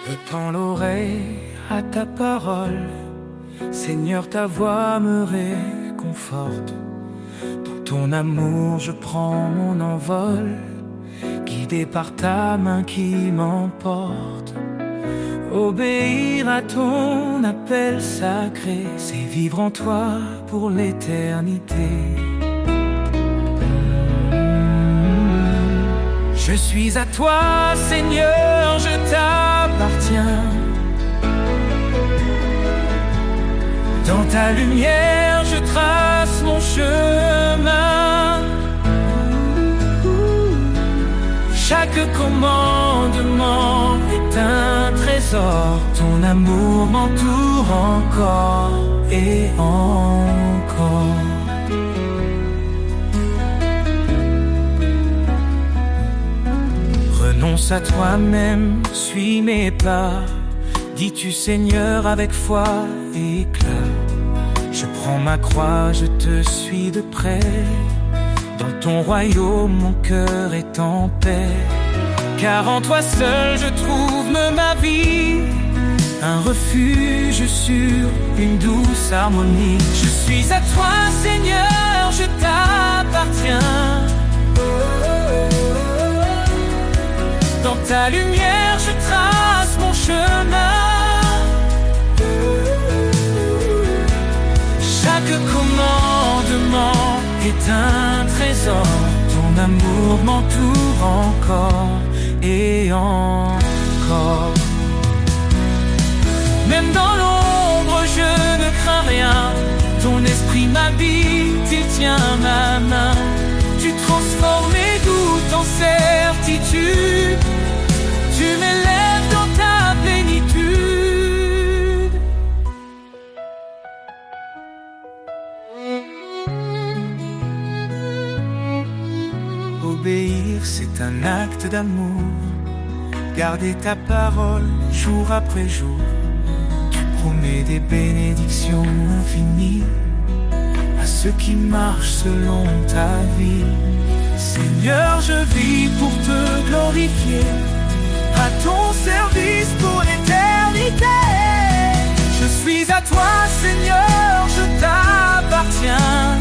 Je tends l'oreille à ta parole, Seigneur, ta voix me réconforte. Dans ton amour je prends mon envol, guidé par ta main qui m'emporte. Obéir à ton appel sacré, c'est vivre en toi pour l'éternité. Je suis à toi, Seigneur, je t'appartiens. Dans ta lumière, je trace mon chemin. Chaque commandement est un trésor. Ton amour m'entoure encore et encore. Renonce à toi-même, suis mes pas. Dis-tu Seigneur avec foi et éclat. Je prends ma croix, je te suis de près. Dans ton royaume, mon cœur est en paix. Car en toi seul je trouve ma vie, un refuge sur une douce harmonie. Je suis à toi Seigneur, je t'appartiens. Dans ta lumière je trace mon chemin. Chaque commandement est un trésor. Ton amour m'entoure encore et encore. Même dans l'ombre je ne crains rien. Ton esprit m'habite, il tient ma main. Tu transformes mes doutes en certitude. Tu m'élèves dans ta plénitude. Obéir, c'est un acte d'amour. Garder ta parole jour après jour. Tu promets des bénédictions infinies à ceux qui marchent selon ta vie. Seigneur, je vis pour te glorifier, à ton service pour l'éternité. Je suis à toi, Seigneur, je t'appartiens.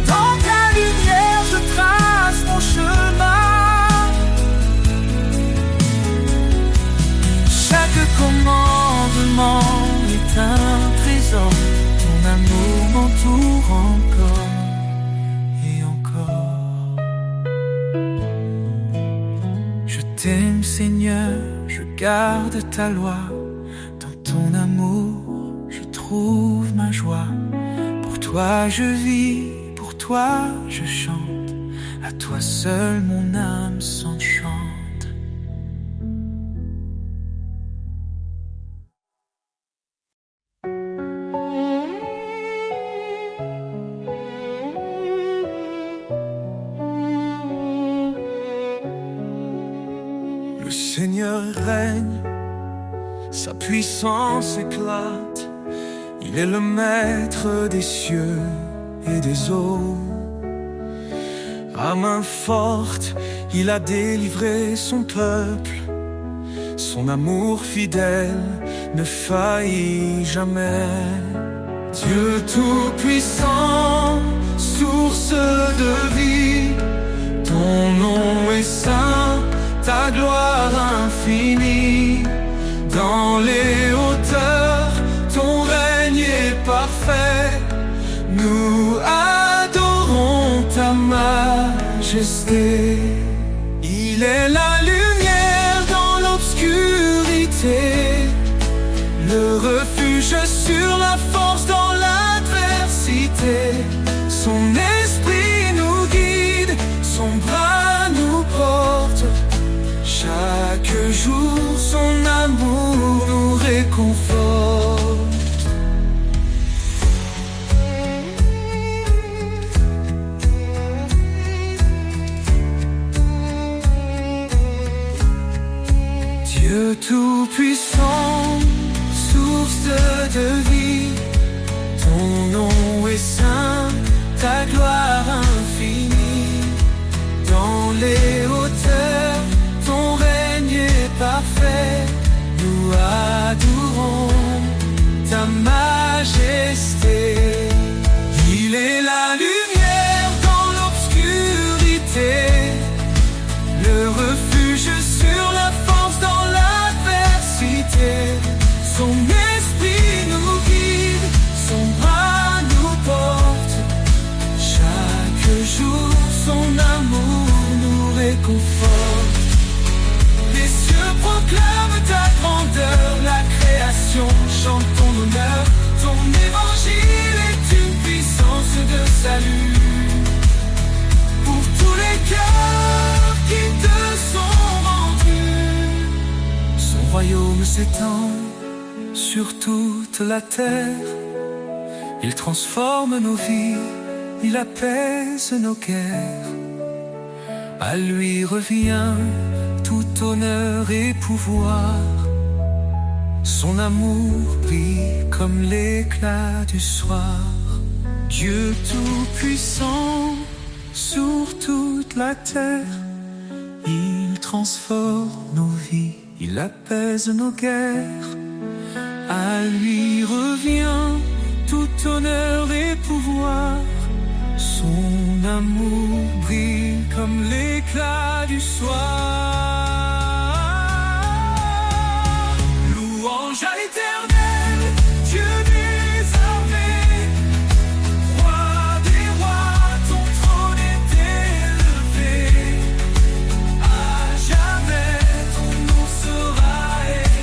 Dans ta lumière, je trace mon chemin. Chaque commandement est un trésor. Ton amour m'entoure encore et encore. Je t'aime Seigneur, je garde ta loi. Dans ton amour, je trouve ma joie. Pour toi je vis, pour toi je chante. À toi seul mon âme s'enchante. Le Seigneur règne, sa puissance éclate. Il est le maître des cieux et des eaux. À main forte, il a délivré son peuple. Son amour fidèle ne faillit jamais. Dieu tout-puissant, source de vie, ton nom est saint, ta gloire infinie. Dans les hauteurs, ton règne est parfait. Nous adorons ta majesté. Il est la lumière dans l'obscurité, le refuge sur la force dans l'adversité. Son esprit nous guide, son bras nous porte. Chaque jour son amour nous réconforte. Dieu tout-puissant, source de vie, ton nom est saint, ta gloire infinie. Dans les hauteurs, ton règne nous adorons ta majesté. Il est la lumière dans l'obscurité, le refuge sur la force dans l'adversité. Son esprit nous guide, son bras nous porte. Chaque jour son amour nous réconforte. Les cieux proclament ta grandeur, la création chante ton honneur. Ton évangile est une puissance de salut pour tous les cœurs qui te sont rendus. Son royaume s'étend sur toute la terre. Il transforme nos vies, il apaise nos guerres. À lui revient tout honneur et pouvoir. Son amour brille comme l'éclat du soir. Dieu tout-puissant sur toute la terre. Il transforme nos vies, il apaise nos guerres. À lui revient tout honneur et pouvoir. Son amour brille comme l'éclat du soir. Louange à l'Éternel, Dieu des armées. Roi des rois, ton trône est élevé. À jamais ton nom sera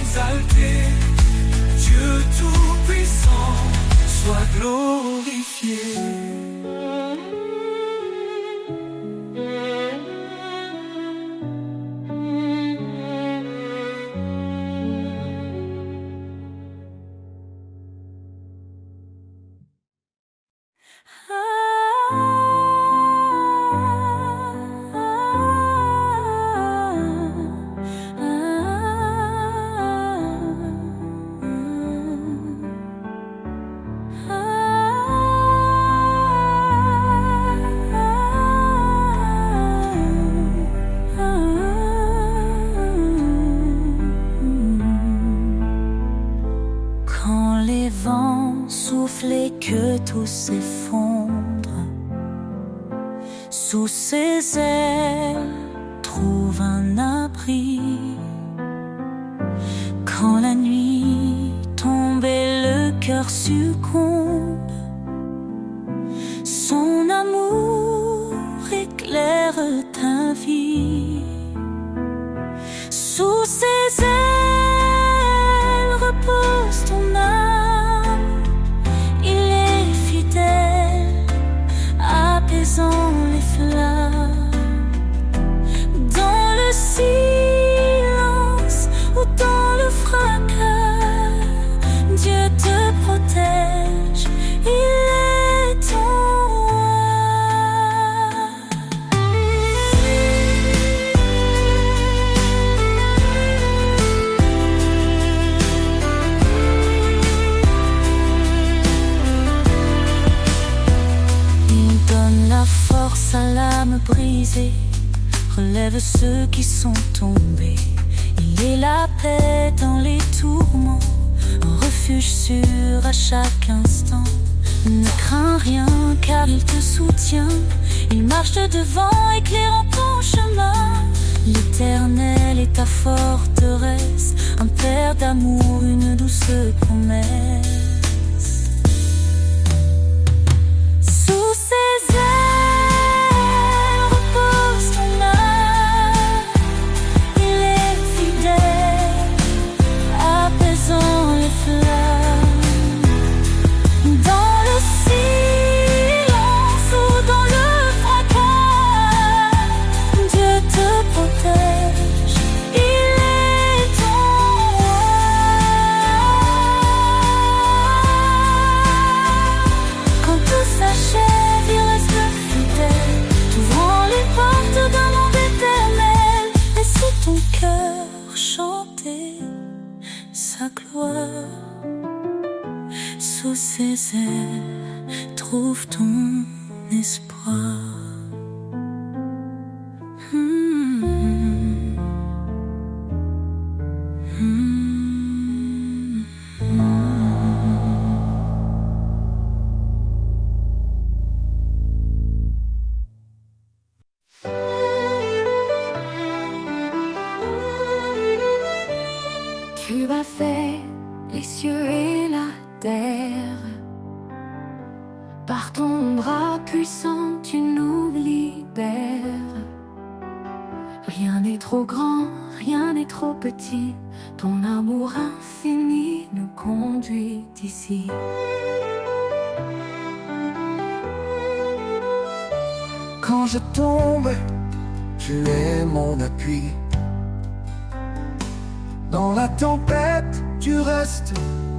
exalté. Dieu tout-puissant, sois glorifié. Et que tout s'effondre sous ses ailes, trouve un abri. Quand la nuit tombe et le cœur succombe, son amour éclaire ta vie. Sous ses ailes repose ton âme. Apaisant les flammes, dans le silence ou dans le fracas, Dieu te protège, il est ton à l'âme brisée, relève ceux qui sont tombés. Il est la paix dans les tourments, un refuge sûr à chaque instant. Ne crains rien car il te soutient, il marche de devant éclairant ton chemin. L'Éternel est ta forteresse, un père d'amour, une douce promesse. Sous ses ailes sa gloire. Sous ses ailes, trouve ton espoir. Hmm. Hmm. Tu as fait les cieux et la terre. Par ton bras puissant, tu nous libères. Rien n'est trop grand, rien n'est trop petit. Ton amour infini nous conduit ici. Quand je tombe, tu es mon appui. Dans la tempête, tu restes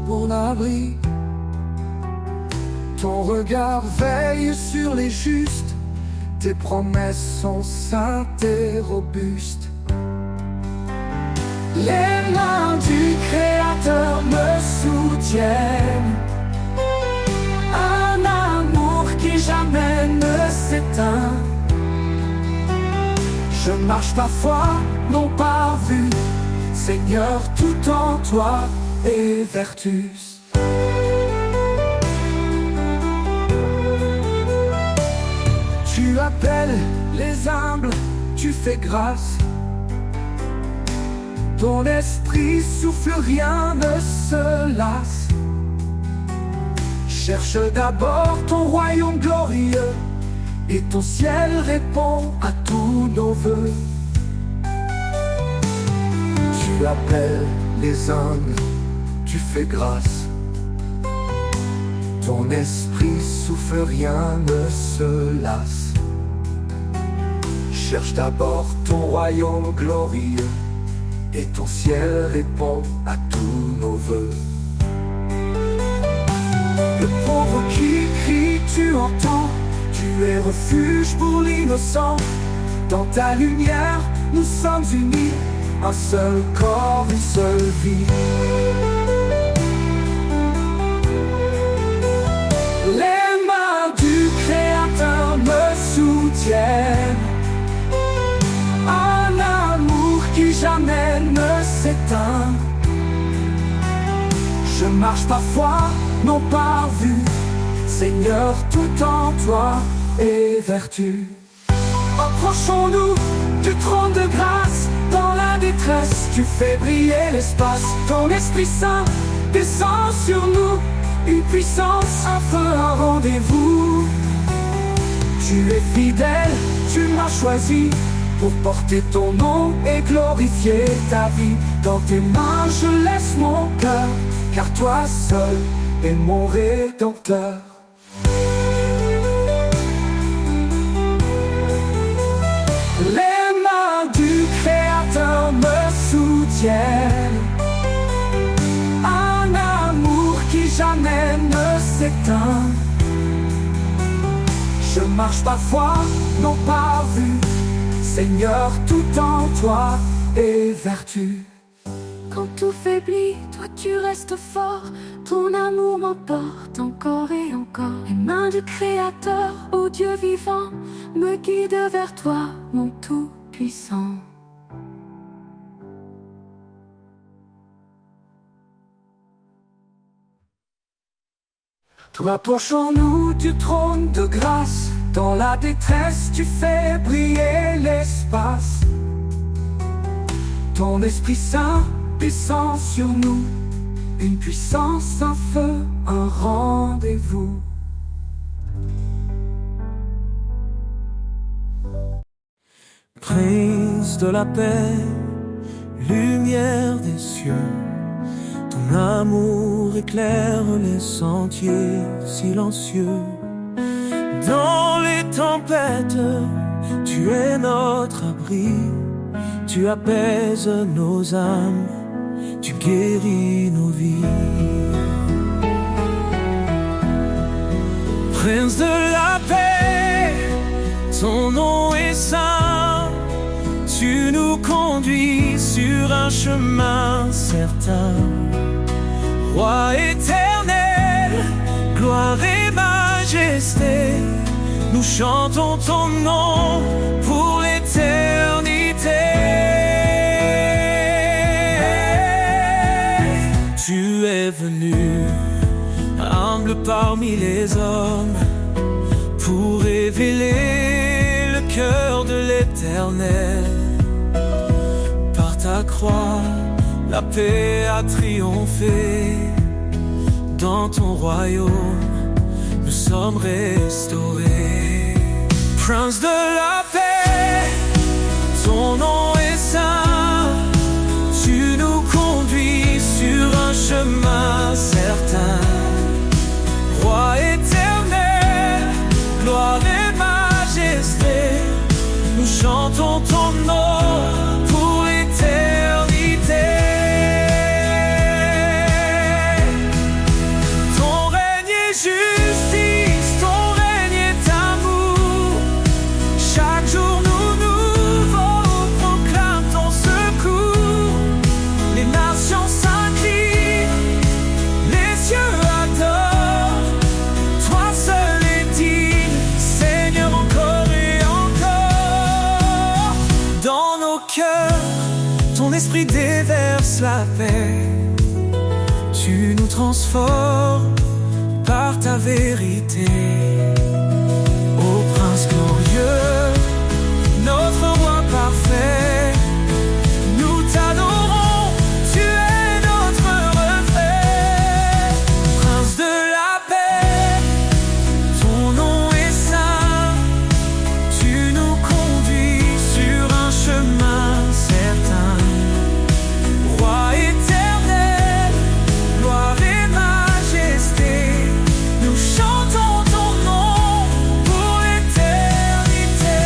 mon abri. Ton regard veille sur les justes. Tes promesses sont saintes et robustes. Les mains du Créateur me soutiennent. Un amour qui jamais ne s'éteint. Je marche par foi, non par vue. Seigneur, tout en toi est vertus. Tu appelles les humbles, tu fais grâce. Ton esprit souffle, rien ne se lasse. Cherche d'abord ton royaume glorieux, et ton ciel répond à tous nos vœux. Tu appelles les humbles, tu fais grâce. Ton esprit souffle, rien ne se lasse. Cherche d'abord ton royaume glorieux, et ton ciel répond à tous nos vœux. Le pauvre qui crie, tu entends. Tu es refuge pour l'innocent. Dans ta lumière, nous sommes unis. Un seul corps, une seule vie. Les mains du Créateur me soutiennent. Un amour qui jamais ne s'éteint. Je marche par foi, non par vue. Seigneur, tout en toi est vertu. Approchons-nous du trône de grâce. Dans la détresse, tu fais briller l'espace. Ton Esprit Saint descend sur nous. Une puissance, un feu, un rendez-vous. Tu es fidèle, tu m'as choisi pour porter ton nom et glorifier ta vie. Dans tes mains, je laisse mon cœur, car toi seul es mon Rédempteur. Les mains du Créateur me soutiennent. Un amour qui jamais ne s'éteint. Je marche par foi, non par vue. Seigneur, tout en toi est vertu. Quand tout faiblit, toi tu restes fort. Ton amour m'emporte encore et encore. Les mains du Créateur, ô Dieu vivant, me guident vers toi, mon Tout-Puissant. Toi, approchons-nous du trône de grâce. Dans la détresse, tu fais briller l'espace. Ton Esprit Saint descend sur nous. Une puissance, un feu, un rendez-vous. Prince de la paix, lumière des cieux, ton amour éclaire les sentiers silencieux. Dans les tempêtes, tu es notre abri. Tu apaises nos âmes, tu guéris nos vies. Prince de la paix, ton nom est saint. Tu nous conduis sur un chemin certain. Roi éternel, gloire et majesté, nous chantons ton nom pour l'éternité. Tu es venu, humble parmi les hommes, pour révéler le cœur de l'Éternel. Par ta croix, La paix a triomphé. Dans ton royaume, nous sommes restaurés. Prince de la paix, ton nom est saint. Tu nous conduis sur un chemin certain. Roi éternel, gloire et majesté, nous chantons ton nom pour l'éternité. Ton règne est justice, ton règne est amour. Chaque jour nouveau proclame ton secours. Les nations s'inclinent, les cieux adorent. Toi seul es digne, Seigneur, encore et encore. Dans nos cœurs, ton esprit déverse la paix. Tu nous transformes par ta vérité. Ô Prince glorieux, notre roi parfait, nous t'adorons, tu es notre reflet. Prince de la paix, ton nom est saint. Tu nous conduis sur un chemin certain. Roi éternel, gloire et majesté, nous chantons ton nom pour l'éternité.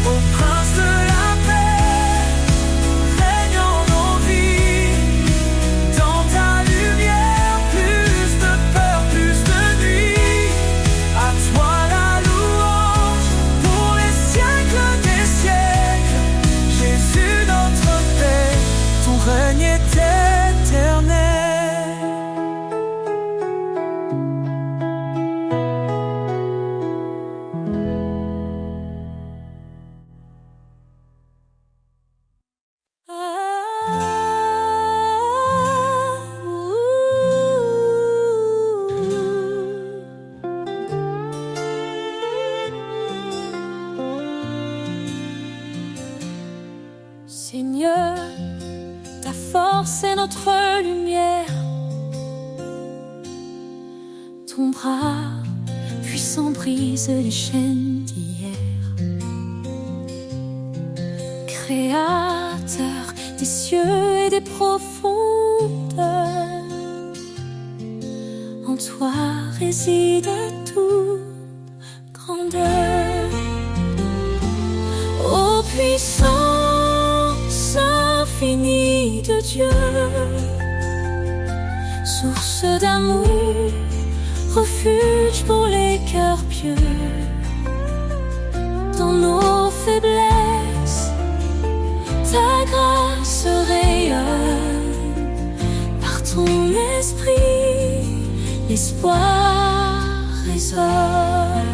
Ô Prince de la paix, règne en nos vies. Dans ta lumière, plus de peur, plus de nuit. À toi la louange pour les siècles des siècles. Jésus notre paix, ton règne est éternel. Seigneur, ta force est notre lumière. Ton bras puissant brise les chaînes d'hier. Créateur des cieux et des profondeurs, en toi réside toute grandeur. Ô puissance infinie de Dieu, source d'amour, refuge pour les cœurs pieux. Dans nos faiblesses, ta grâce rayonne. Par ton esprit, l'espoir résonne.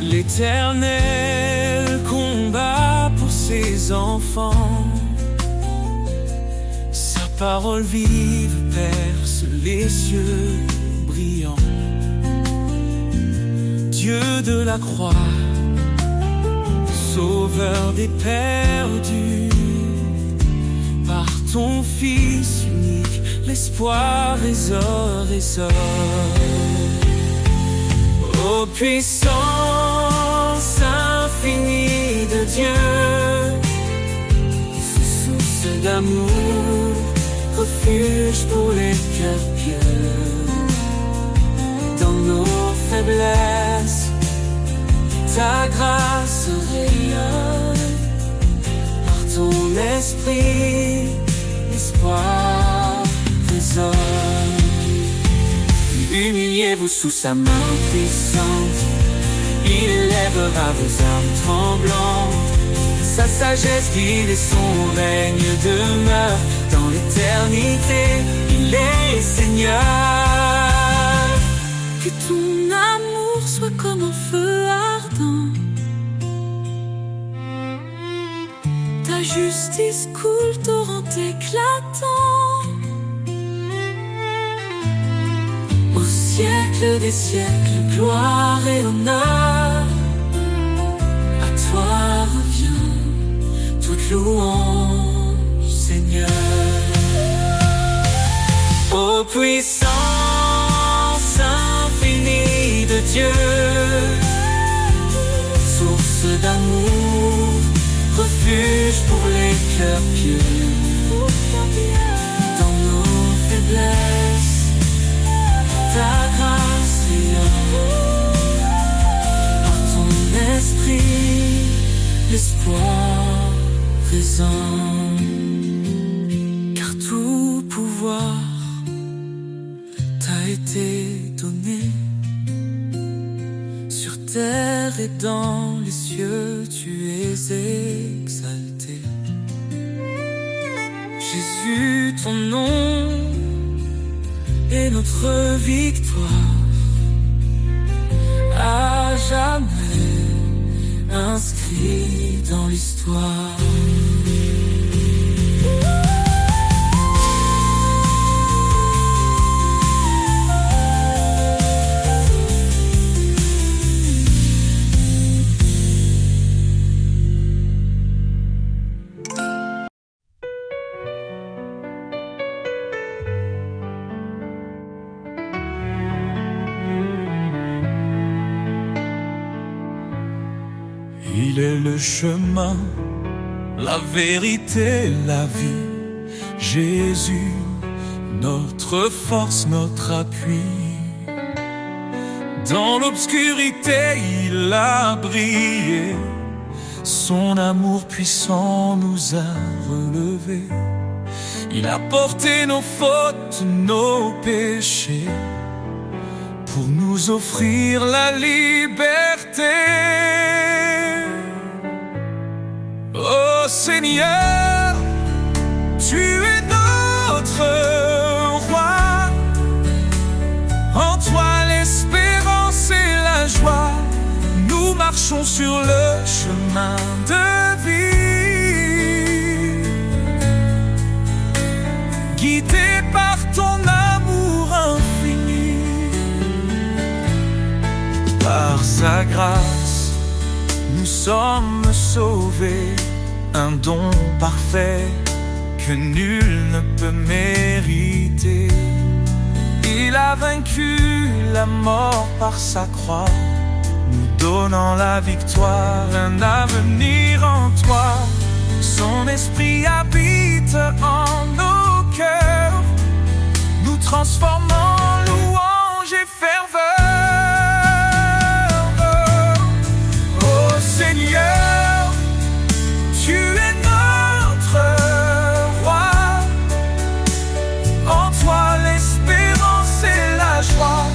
L'Éternel combat pour ses enfants. Sa parole vive perce les cieux brillants. Dieu de la croix, sauveur des perdus, par ton Fils unique, l'espoir résonne. Ô puissance infinie de Dieu, source d'amour, refuge pour les cœurs pieux. Dans nos faiblesses, ta grâce rayonne. Par ton esprit, l'espoir résonne. Humiliez-vous sous sa main puissante, il élèvera vos âmes tremblantes. Sa sagesse guide et son règne demeure dans l'éternité. Il est Seigneur. Que ton amour soit comme un feu ardent, ta justice coule torrent éclatant. Au siècle des siècles, gloire et honneur, à toi revient toute louange, Seigneur. Seigneur. Ô puissance infinie de Dieu, source d'amour, refuge pour les cœurs pieux. Dans nos faiblesses, ta grâce rayonne. Par ton esprit, l'espoir résonne. Car tout pouvoir t'a été donné, sur terre et dans les cieux, tu es exalté. Jésus, ton nom est notre victoire, à jamais inscrit dans l'histoire. Il est le chemin, la vérité, la vie. Jésus, notre force, notre appui. Dans l'obscurité, il a brillé. Son amour puissant nous a relevés. Il a porté nos fautes, nos péchés, pour nous offrir la liberté. Ô Seigneur, tu es notre roi. En toi l'espérance et la joie. Nous marchons sur le chemin de vie, guidés par ton amour infini. Par sa grâce, nous sommes sauvés, un don parfait que nul ne peut mériter. Il a vaincu la mort par sa croix, nous donnant la victoire, un avenir en toi. Son esprit habite en nos cœurs, nous transformant en louange et ferveur. Oh Seigneur, tu es notre roi. En toi l'espérance et la joie.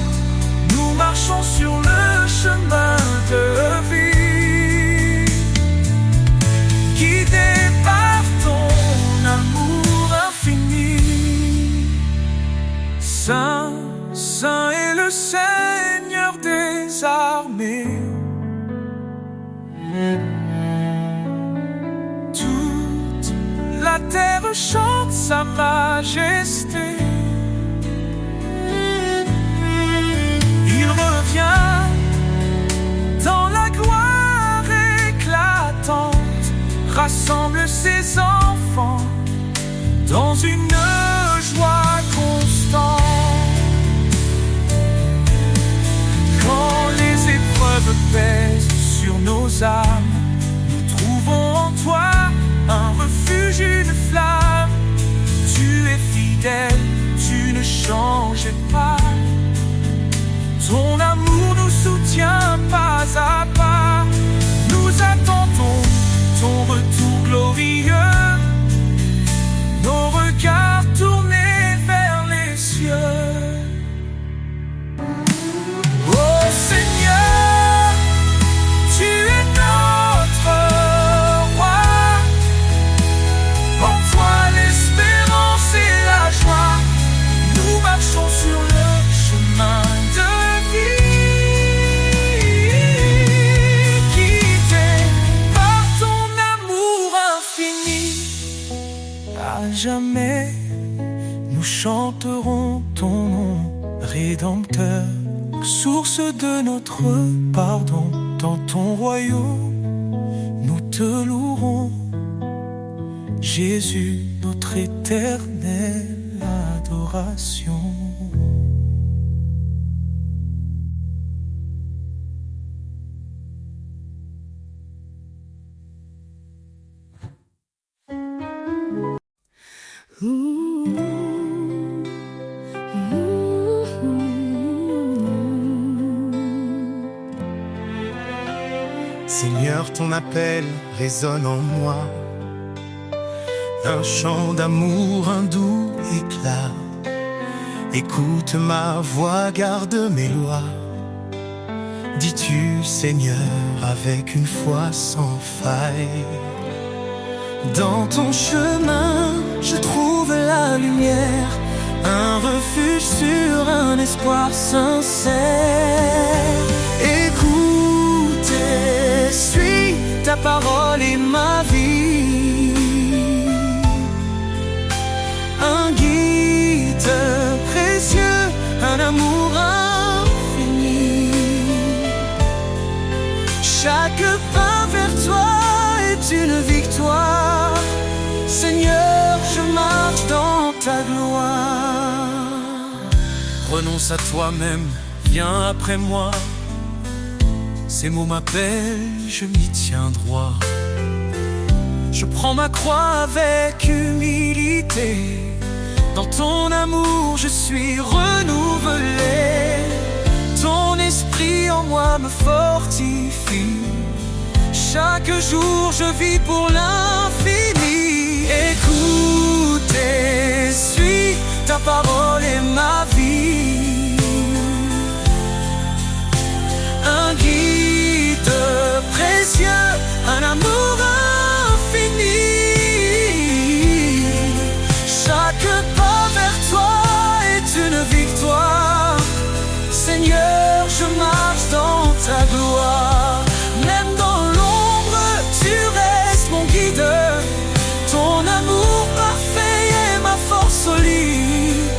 Nous marchons sur le chemin de vie, guidés par ton amour infini. Saint, Saint est le Seigneur des armées. Toute la terre chante sa majesté. Il revient dans la gloire éclatante, rassemble ses enfants dans une joie constante. Quand les épreuves pèsent sur nos âmes, nous trouvons en toi un refuge, une flamme. Tu es fidèle, tu ne changes pas. Ton amour nous soutient pas à pas. Nous attendons ton retour glorieux, nos regards tournés vers les cieux. Oh Seigneur, tu es notre roi. En toi l'espérance et la joie. Nous marchons sur le chemin de jamais, nous chanterons ton nom, Rédempteur, source de notre pardon. Dans ton royaume, nous te louerons, Jésus, notre éternelle adoration. Seigneur, ton appel résonne en moi, un chant d'amour, un doux éclat. Écoute ma voix, garde mes lois. Dis-tu, Seigneur, avec une foi sans faille. Dans ton chemin, je trouve la lumière, un refuge sur un espoir sincère. Écoute et suis, ta parole est ma vie. Un guide précieux, un amour infini. Chaque pas vers toi est une victoire. Seigneur, je marche dans ta gloire. Renonce à toi-même, viens après moi. Ces mots m'appellent, je m'y tiens droit. Je prends ma croix avec humilité. Dans ton amour, je suis renouvelé. Ton esprit en moi me fortifie. Chaque jour, je vis pour l'infini. Écoute et suis, ta parole est ma vie. Un guide précieux, un amour infini. Chaque pas vers toi est une victoire. Seigneur, je marche dans ta gloire. Même dans l'ombre, tu restes mon guide. Ton amour parfait est ma force solide.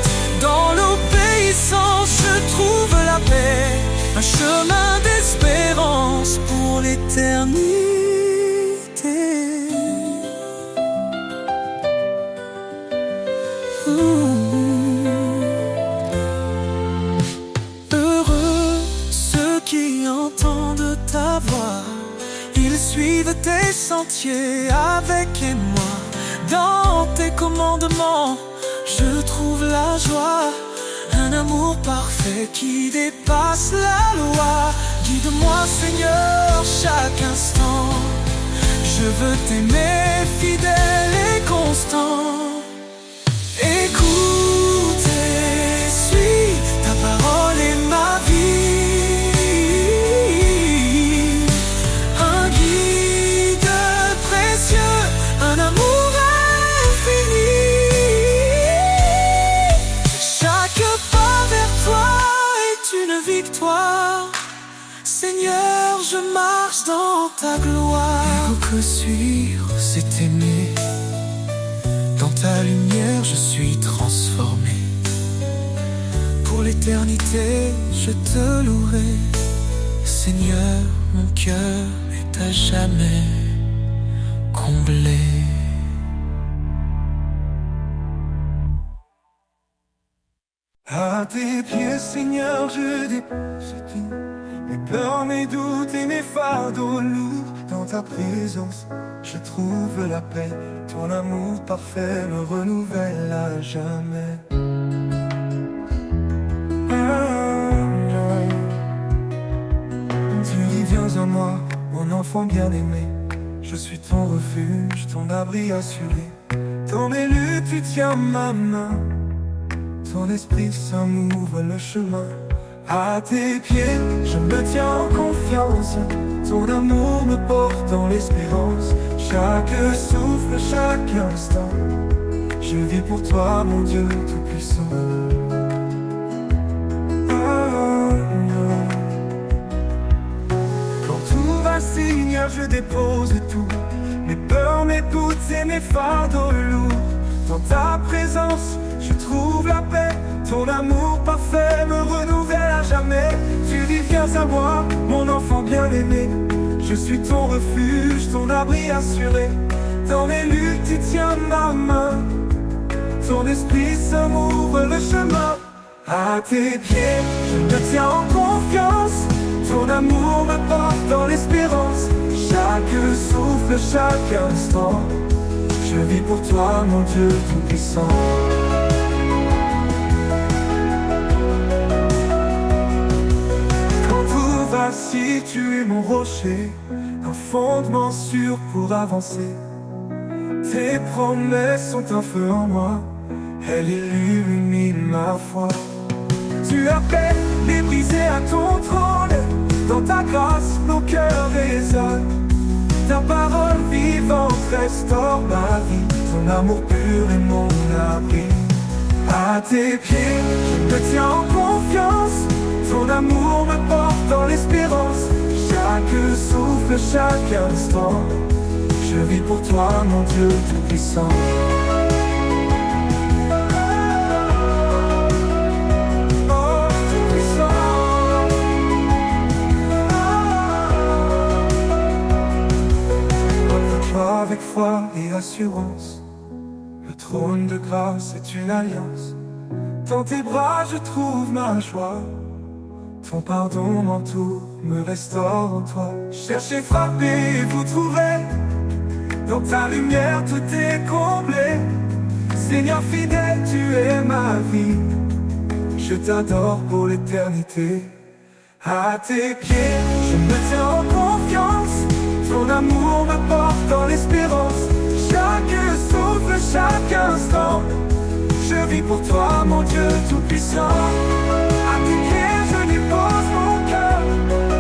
Dans l'obéissance, je trouve la paix. Un chemin d'espérance pour l'éternité. Heureux ceux qui entendent ta voix, ils suivent tes sentiers avec moi. Dans tes commandements, je trouve la joie. Un amour parfait qui dépasse la loi. Guide-moi, Seigneur, chaque instant. Je veux t'aimer fidèle et constant. Écoute et suis, ta parole est ma vie. Un guide précieux, un amour infini. Chaque pas vers toi est une victoire. Seigneur, je marche dans ta gloire. Que suivre, c'est aimer. Dans ta lumière, je suis transformé. Pour l'éternité, je te louerai. Seigneur, mon cœur est à jamais comblé. À tes pieds, Seigneur, je dépose tout. Mes peurs, mes doutes et mes fardeaux lourds. Dans ta présence, je trouve la paix. Ton amour parfait me renouvelle à jamais. Tu y viens en moi, mon enfant bien-aimé. Je suis ton refuge, ton abri assuré. Dans mes luttes, tu tiens ma main. Ton esprit saint m'ouvre le chemin. À tes pieds, je me tiens en confiance. Ton amour me porte dans l'espérance. Chaque souffle, chaque instant, je vis pour toi, mon Dieu tout-puissant. Quand tout va, Seigneur, je dépose tout. Mes peurs, mes doutes et mes fardeaux lourds. Dans ta présence, je trouve la paix. Ton amour parfait me renouvelle à jamais. Tu dis viens à moi, mon enfant bien-aimé. Je suis ton refuge, ton abri assuré. Dans mes luttes, tu tiens ma main. Ton esprit ça m'ouvre le chemin. À tes pieds, je me tiens en confiance. Ton amour me porte dans l'espérance. Chaque souffle, chaque instant, je vis pour toi, mon Dieu tout-puissant. Quand tout vacille, tu es mon rocher, un fondement sûr pour avancer. Tes promesses sont un feu en moi, elles illuminent ma foi. Tu appelles les brisés à ton trône. Dans ta grâce, nos cœurs résonnent. Ta parole vivante restaure ma vie. Ton amour pur est mon abri. À tes pieds, je me tiens en confiance. Ton amour me porte dans l'espérance. Chaque souffle, chaque instant, je vis pour toi, mon Dieu tout-puissant. Avec foi et assurance, le trône de grâce est une alliance. Dans tes bras je trouve ma joie. Ton pardon m'entoure, me restaure en toi. Cherchez, frappez et vous trouverez. Dans ta lumière tout est comblé. Seigneur fidèle, tu es ma vie. Je t'adore pour l'éternité. À tes pieds, je me tiens en confiance. Ton amour me porte dans l'espérance. Chaque souffle, chaque instant, je vis pour toi, mon Dieu tout-puissant. À tes pieds, je dépose mon cœur.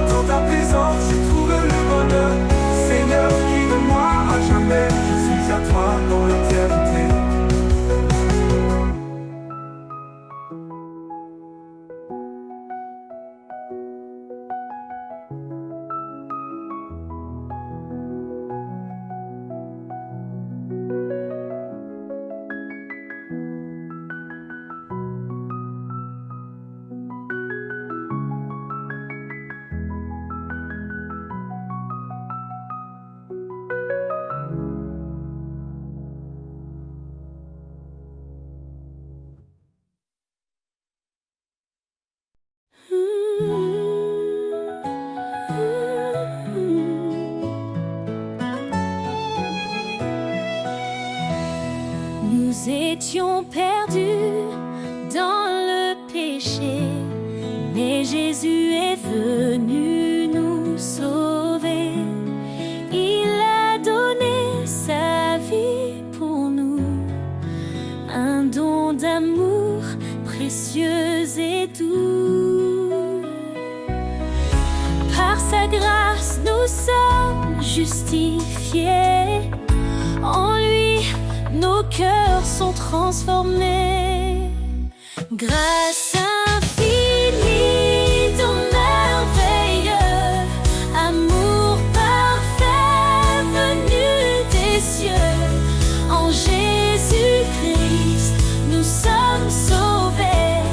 Dans ta présence, je trouve le bonheur. Seigneur, guide-moi à jamais. Je suis à toi dans l'éternité. Nous étions perdus dans le péché, mais Jésus est venu nous sauver. Il a donné sa vie pour nous, un don d'amour précieux et doux. Par sa grâce nous sommes justifiés, en lui nos cœurs sont transformés. Grâce infinie, ton merveilleux amour parfait venu des cieux. En Jésus-Christ, nous sommes sauvés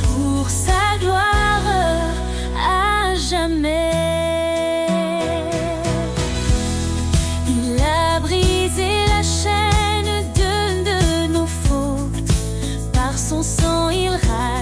pour sa gloire à jamais. Il a brisé la chaîne de nos fautes. Par son sang, il rachète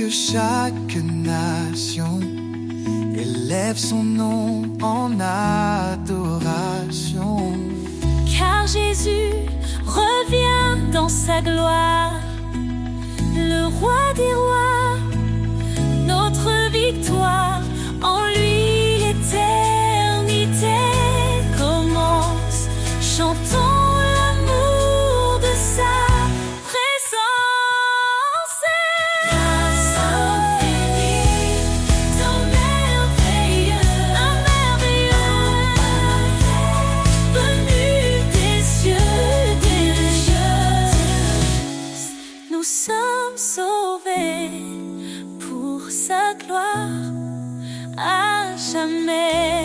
que chaque nation élève son nom en adoration. Car Jésus revient dans sa gloire, le roi des rois, notre victoire. En lui l'éternité commence. Chantons l'amour de sa présence. Grâce infinie, ton merveilleux, un merveilleux, venu des cieux. Nous sommes sauvés pour sa gloire à jamais.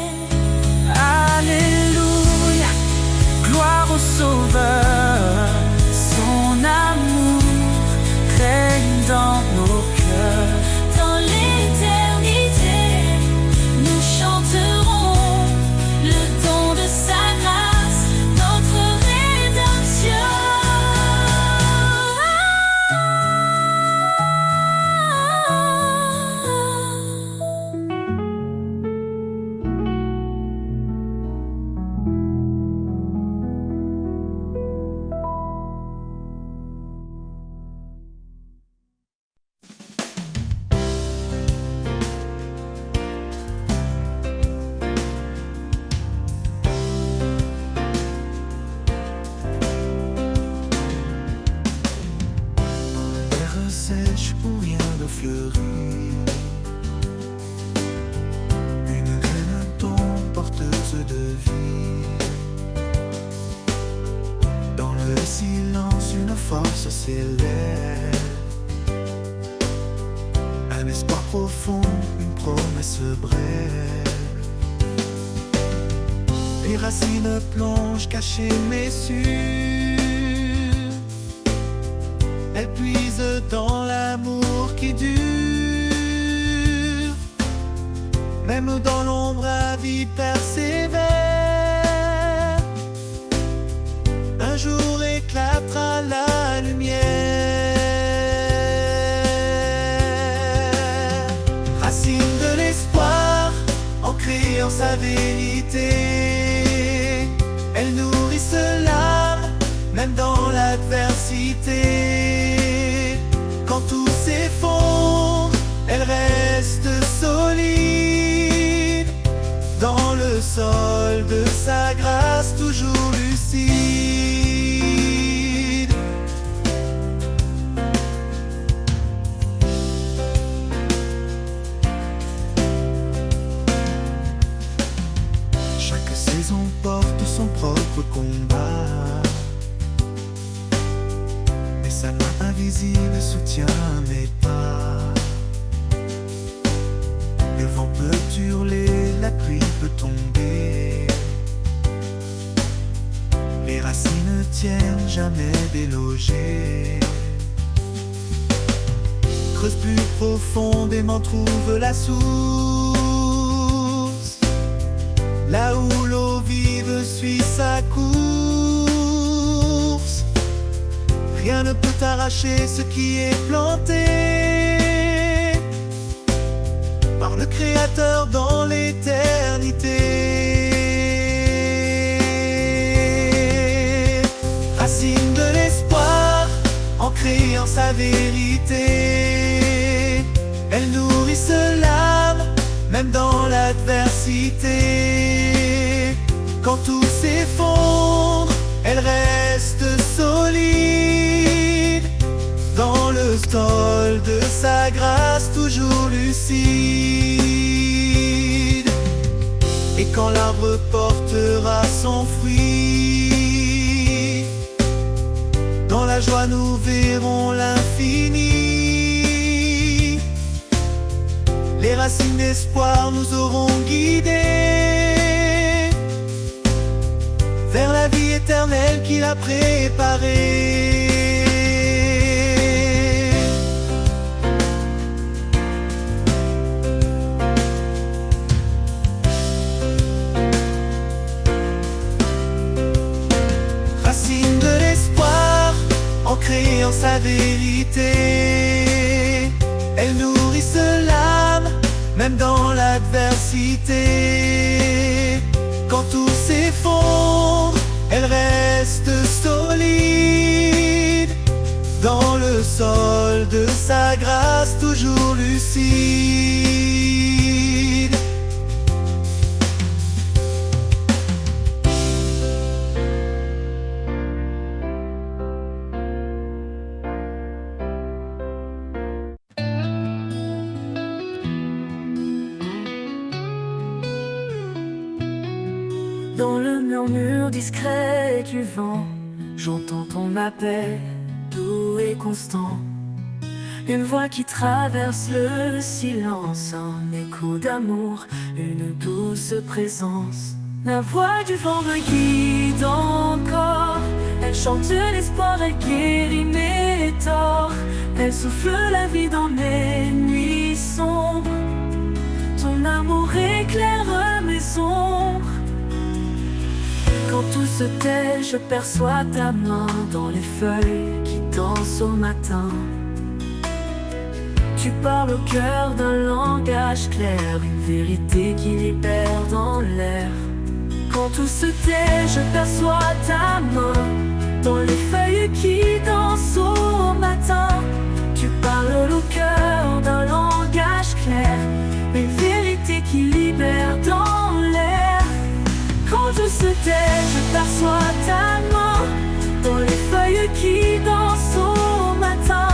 Alléluia, gloire au Sauveur. Son amour règne dans nos cœurs. Dans l'éternité, nous chanterons le don de sa grâce, notre rédemption. Terre sèche où rien ne fleurit, une graine tombe porteuse de vie. Dans le silence, une force s'élève, un espoir profond, une promesse brève. Les racines plongent cachées mais sûres, elles puisent dans l'amour qui dure. Même dans l'ombre, la vie persévère. Un jour éclatera la lumière. Racine de l'espoir, ancrée en sa vérité, elles nourrissent l'âme, même dans l'adversité. Quand tout s'effondre, elle reste solide, dans le sol de sa grâce toujours lucide. Chaque saison porte son propre combat, mais sa main invisible soutient mes pas. Le vent peut hurler, la pluie peut tomber, les racines tiennent jamais délogées. Creuse plus profondément, trouve la source, là où l'eau vive suit sa course. Rien ne peut arracher ce qui est planté par le Créateur dans l'éternité. Racine de l'espoir, ancrée en sa vérité, elles nourrissent l'âme, même dans l'adversité. Quand tout s'effondre, elles restent solides, dans le sol de sa grâce toujours lucide. Et quand l'arbre portera son fruit, dans la joie nous verrons l'infini. Les racines d'espoir nous auront guidés vers la vie éternelle qu'il a préparée. Racine de l'espoir, ancrée en sa vérité, elle nous se lame, même dans l'adversité. Quand tout s'effondre, elle reste solide, dans le sol de sa grâce toujours lucide. Dans le murmure discret du vent, j'entends ton appel doux et constant. Une voix qui traverse le silence, un écho d'amour, une douce présence. La voix du vent me guide encore. Elle chante l'espoir, elle guérit mes torts. Elle souffle la vie dans mes nuits sombres. Ton amour éclaire mes ombres. Quand tout se tait, je perçois ta main dans les feuilles qui dansent au matin. Tu parles au cœur d'un langage clair, une vérité qui libère dans l'air. Quand tout se tait, je perçois ta main dans les feuilles qui dansent au matin. Tu parles au cœur d'un langage clair, une vérité qui libère dans l'air. Quand tout se tait, je perçois ta main dans les feuilles qui dansent au matin.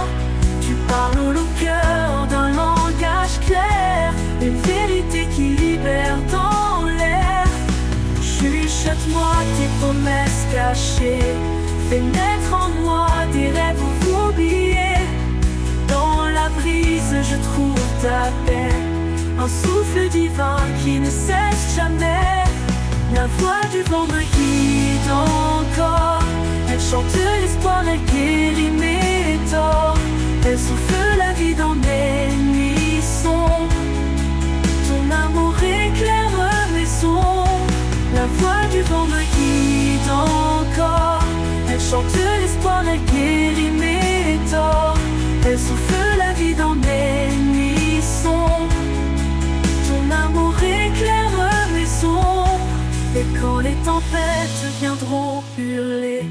Tu parles au cœur d'un langage clair, une vérité qui libère dans l'air. Chuchote-moi tes promesses cachées, fais naître en moi des rêves oubliés. Dans la brise, je trouve ta paix, un souffle divin qui ne cesse jamais. La voix du vent me guide encore. Elle chante l'espoir, elle guérit mes torts. Elle souffle la vie dans mes nuits sombres. Ton amour éclaire mes ombres. La voix du vent me guide encore. Elle chante l'espoir, elle guérit mes torts. Elle souffle la vie dans mes nuits sombres. Ton amour éclaire mes ombres. Et quand les tempêtes viendront hurler,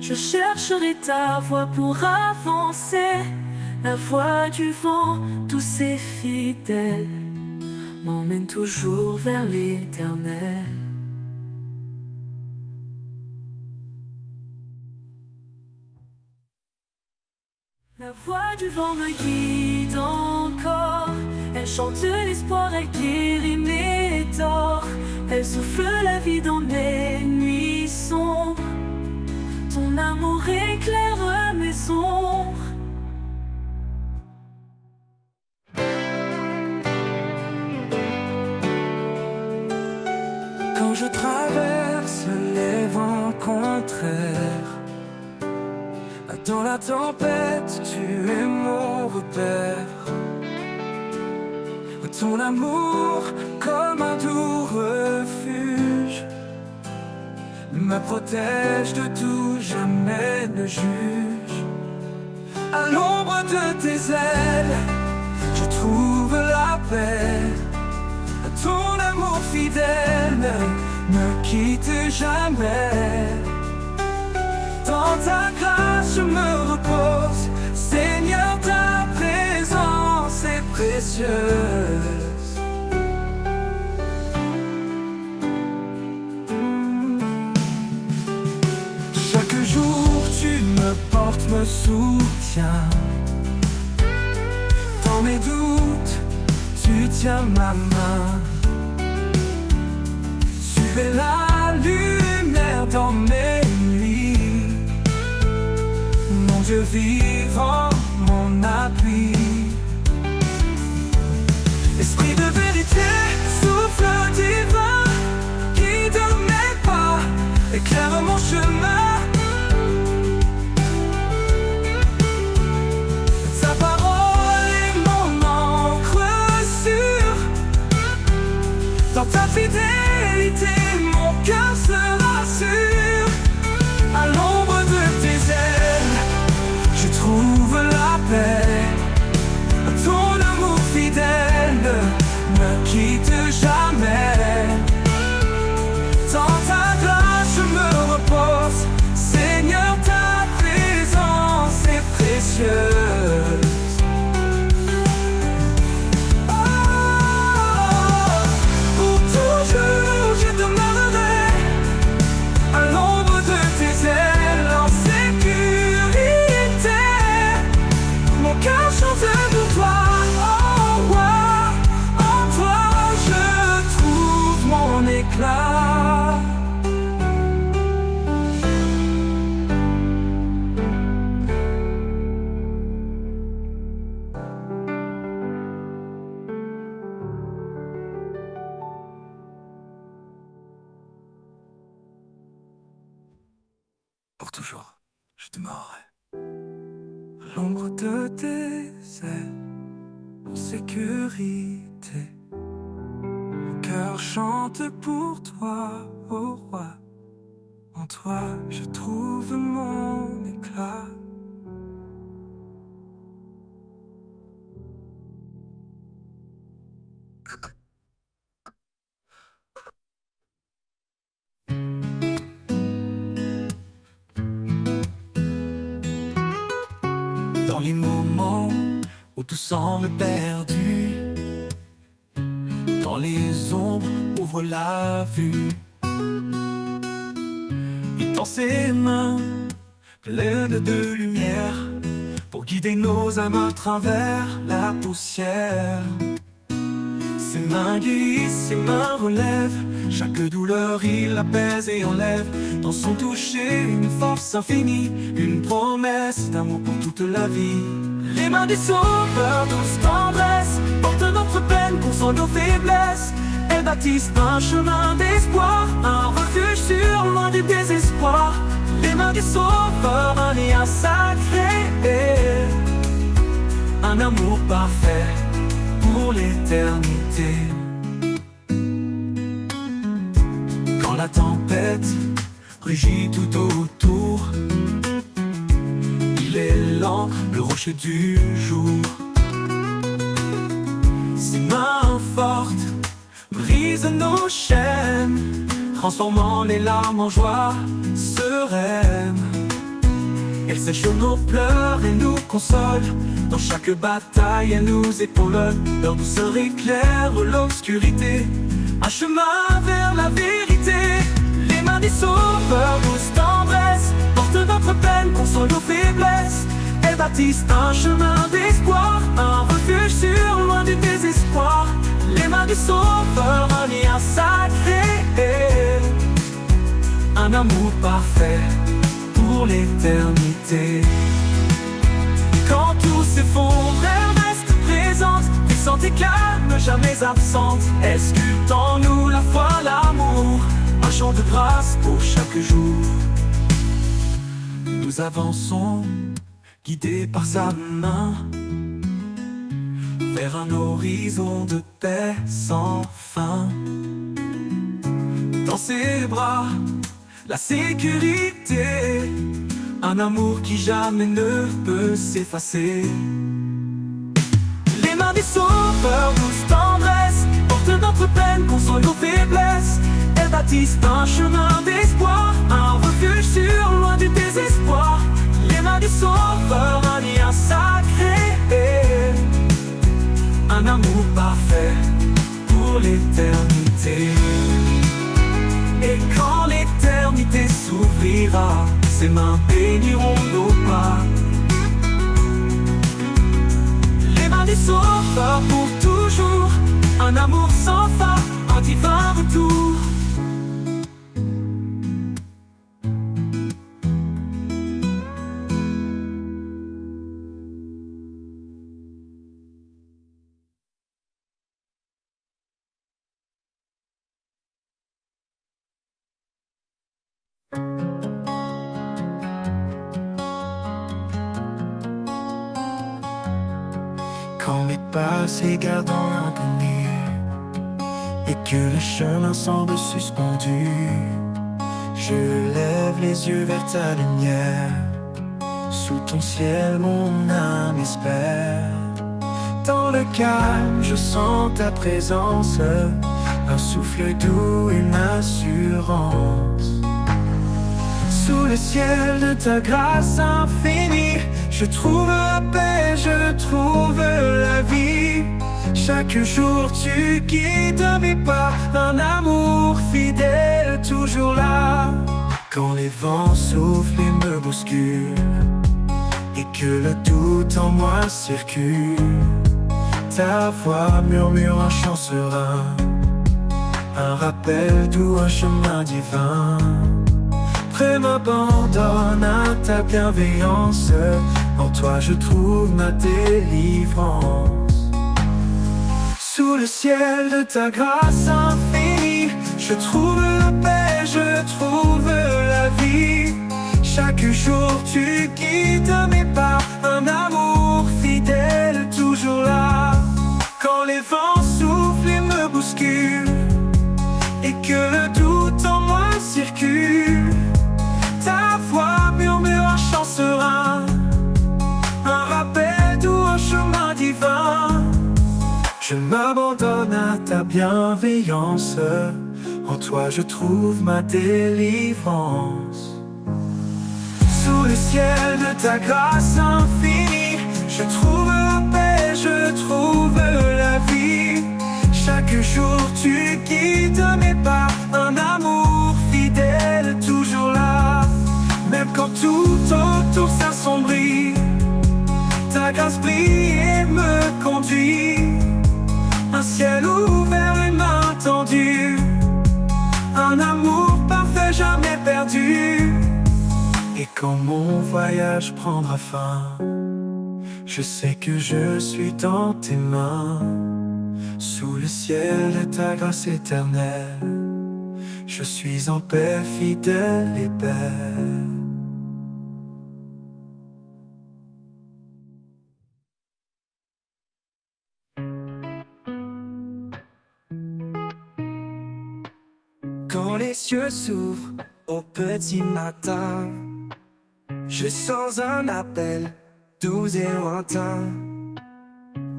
je chercherai ta voix pour avancer. La voix du vent, douce et fidèle, m'emmène toujours vers l'éternel. La voix du vent me guide encore. Elle chante l'espoir, elle guérit mes torts. Elle souffle la vie dans mes nuits sombres. Ton amour éclaire mes ombres. Quand je traverse les vents contraires, dans la tempête, tu es mon repère. Ton amour, comme un doux refuge, me protège de tout, jamais ne juge. À l'ombre de tes ailes, je trouve la paix. Ton amour fidèle ne me quitte jamais. Dans ta grâce je me repose, Seigneur, ta présence est précieuse. Chaque jour tu me portes, me soutiens. Dans mes doutes, tu tiens ma main. Tu es la lumière dans mes nuits, mon Dieu vivant, mon appui. Esprit de vérité, souffle divin, guide mes pas, éclaire mon chemin. Ta parole est mon encre sûre. Dans ta fidélité, mon cœur se rassure. À l'ombre de tes ailes, je trouve la paix. Ton amour fidèle éclat. Pour toujours, je t'aimerai. L'ombre de tes ailes, en sécurité. Mon cœur chante pour toi, ô roi. En toi, je trouve mon éclat. Dans les moments où tout semble perdu, dans les ombres, ouvre la vue. Et dans ses mains, pleines de lumière, pour guider nos âmes à travers la poussière. Ses mains guérissent, ses mains relèvent, chaque douleur il apaise et enlève. Dans son toucher, une force infinie, une promesse d'amour pour toute la vie. Les mains du Sauveur, douce tendresse, portent notre peine, console nos faiblesses. Elles bâtissent un chemin d'espoir, un refuge sûr, loin du désespoir. Les mains du Sauveur, un lien sacré, un amour parfait pour l'éternité. Quand la tempête rugit tout autour, il est l'encre, le rocher du jour. Ses mains fortes brisent nos chaînes, transformant les larmes en joie sereine. Elle sèche nos pleurs et nous console. Dans chaque bataille, elle nous épaule. Leur douceur éclaire l'obscurité, un chemin vers la vérité. Les mains du Sauveur, douce tendresse, portent notre peine, console nos faiblesses. Elles bâtissent un chemin d'espoir, un refuge sûr, loin du désespoir. Les mains du Sauveur, un lien sacré, un amour parfait pour l'éternité. Quand tout s'effondre, elle reste présente, puissante et calme, jamais absente. Elle sculpte en nous la foi, l'amour, un chant de grâce pour chaque jour. Nous avançons, guidés par sa main, vers un horizon de paix sans fin. Dans ses bras, la sécurité, un amour qui jamais ne peut s'effacer. Les mains du Sauveur, douce tendresse, portent notre peine, console nos faiblesses. Elles bâtissent un chemin d'espoir, un refuge sûr, loin du désespoir. Les mains du Sauveur, un lien sacré, un amour parfait pour l'éternité. Et quand l'éternité s'ouvrira, ses mains béniront nos pas. Les mains du Sauveur pour toujours, un amour sans fin, un divin retour. Quand mes pas s'égarent dans l'inconnu et que le chemin semble suspendu, je lève les yeux vers ta lumière. Sous ton ciel, mon âme espère. Dans le calme, je sens ta présence, un souffle doux, une assurance. Sous le ciel de ta grâce infinie, je trouve la paix, je trouve la vie. Chaque jour tu guides mes pas, un amour fidèle toujours là. Quand les vents soufflent et me bousculent, et que le doute en moi circule, ta voix murmure un chant serein, un rappel doux, un chemin divin. Près m'abandonne à ta bienveillance, en toi je trouve ma délivrance. Sous le ciel de ta grâce infinie, je trouve la paix, je trouve la vie. Chaque jour tu guides mes pas, un amour fidèle toujours là. Quand les vents soufflent et me bousculent, et que le doute en moi circule, ta voix murmure un chant serein, un rappel doux, un chemin divin. Je m'abandonne à ta bienveillance, en toi je trouve ma délivrance. Sous le ciel de ta grâce infinie, je trouve la paix, je trouve la vie. Chaque jour tu guides mes pas, un amour fidèle toujours là. Même quand tout autour s'assombrit, ta grâce brille et me conduit. Un ciel ouvert, une main tendue, un amour parfait jamais perdu. Et quand mon voyage prendra fin, je sais que je suis dans tes mains. Sous le ciel de ta grâce éternelle, je suis en paix, fidèle et belle. Quand les cieux s'ouvrent au petit matin, je sens un appel doux et lointain.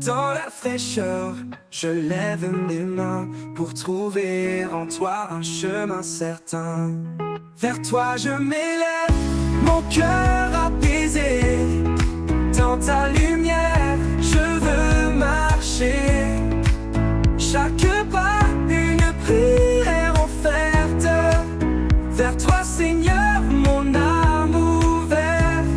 Dans la fraîcheur, je lève mes mains pour trouver en toi un chemin certain. Vers toi je m'élève, mon cœur apaisé. Dans ta lumière, je veux marcher. Chaque pas, une prière offerte. Vers toi Seigneur, mon âme ouverte.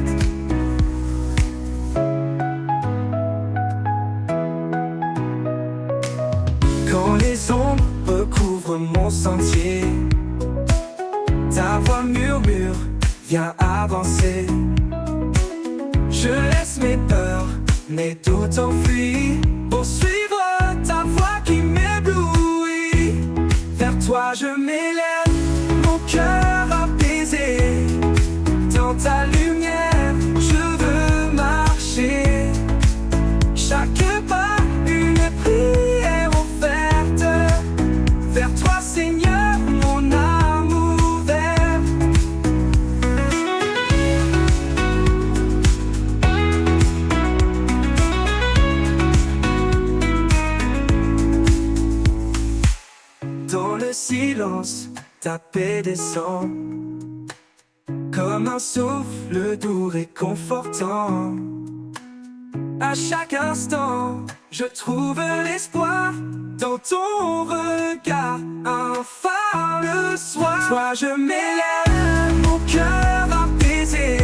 Quand les ombres recouvrent mon sentier, ta voix murmure, viens avancer. Je laisse mes peurs, mes doutes enfuis, pour suivre ta voix qui m'éblouit. Vers toi je m'élève, mon cœur apaisé. Dans ta lumière, je veux marcher. Chaque pas, une prière offerte. Vers toi Seigneur, mon âme ouverte. Dans le silence, ta paix descend comme un souffle doux réconfortant. À chaque instant, je trouve l'espoir dans ton regard, un phare le soir. Toi je m'élève, mon cœur apaisé.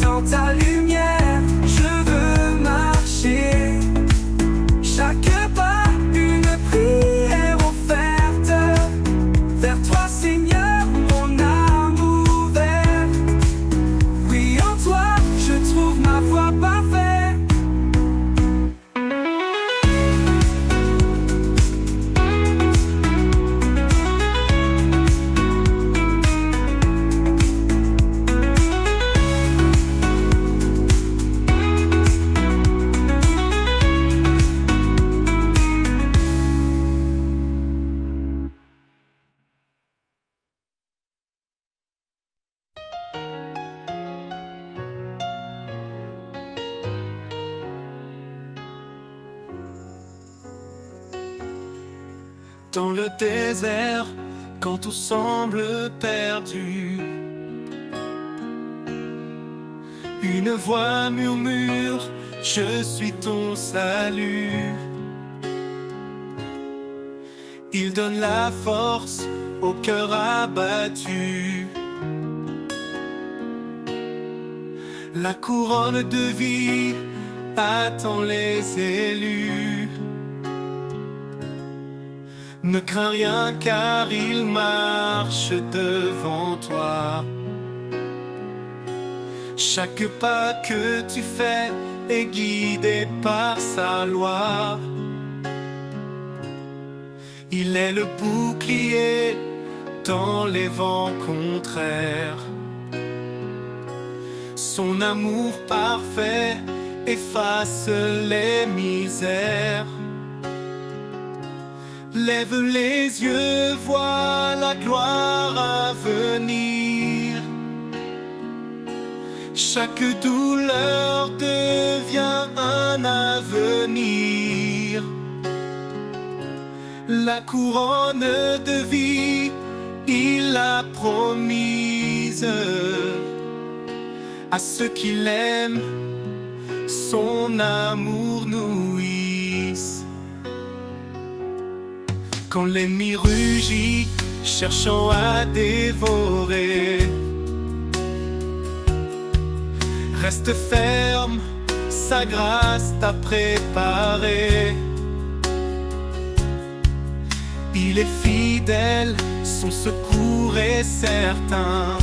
Dans ta lumière, je veux marcher. Chaque pas, une prière offerte. Vers toi Seigneur, mon âme ouverte. Oui, en toi, je trouve ma voie parfaite. Dans le désert, quand tout semble perdu, une voix murmure, je suis ton salut. Il donne la force au cœur abattu. La couronne de vie attend les élus. Ne crains rien car il marche devant toi. Chaque pas que tu fais est guidé par sa loi. Il est le bouclier dans les vents contraires. Son amour parfait efface les misères. Lève les yeux, vois la gloire à venir. Chaque douleur devient un avenir. La couronne de vie, il l'a promise à ceux qui l'aiment, son amour nourrisse. Quand l'ennemi rugit, cherchant à dévorer, reste ferme, sa grâce t'a préparé. Il est fidèle, son secours est certain.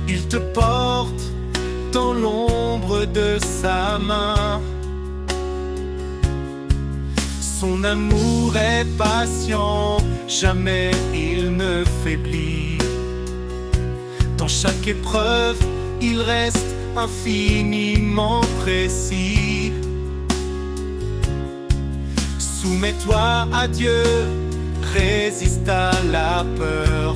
Il te porte dans l'ombre de sa main. Son amour est patient, jamais il ne faiblit. Dans chaque épreuve, il reste infiniment précis. Soumets-toi à Dieu, résiste à la peur,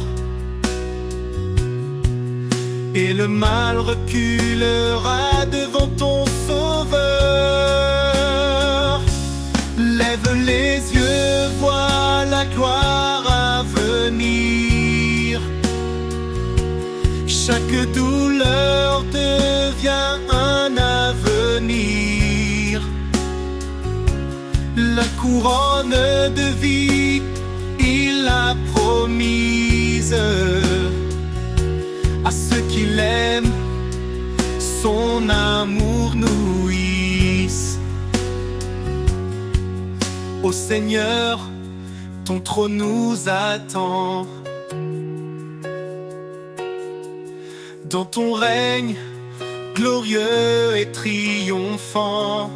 et le mal reculera devant ton Sauveur. Lève les yeux, vois la gloire à venir. Chaque douleur devient un avenir. La couronne de vie, il l'a promise à ceux qui l'aiment, son amour nourrisse. Ô Seigneur, ton trône nous attend. Dans ton règne glorieux et triomphant,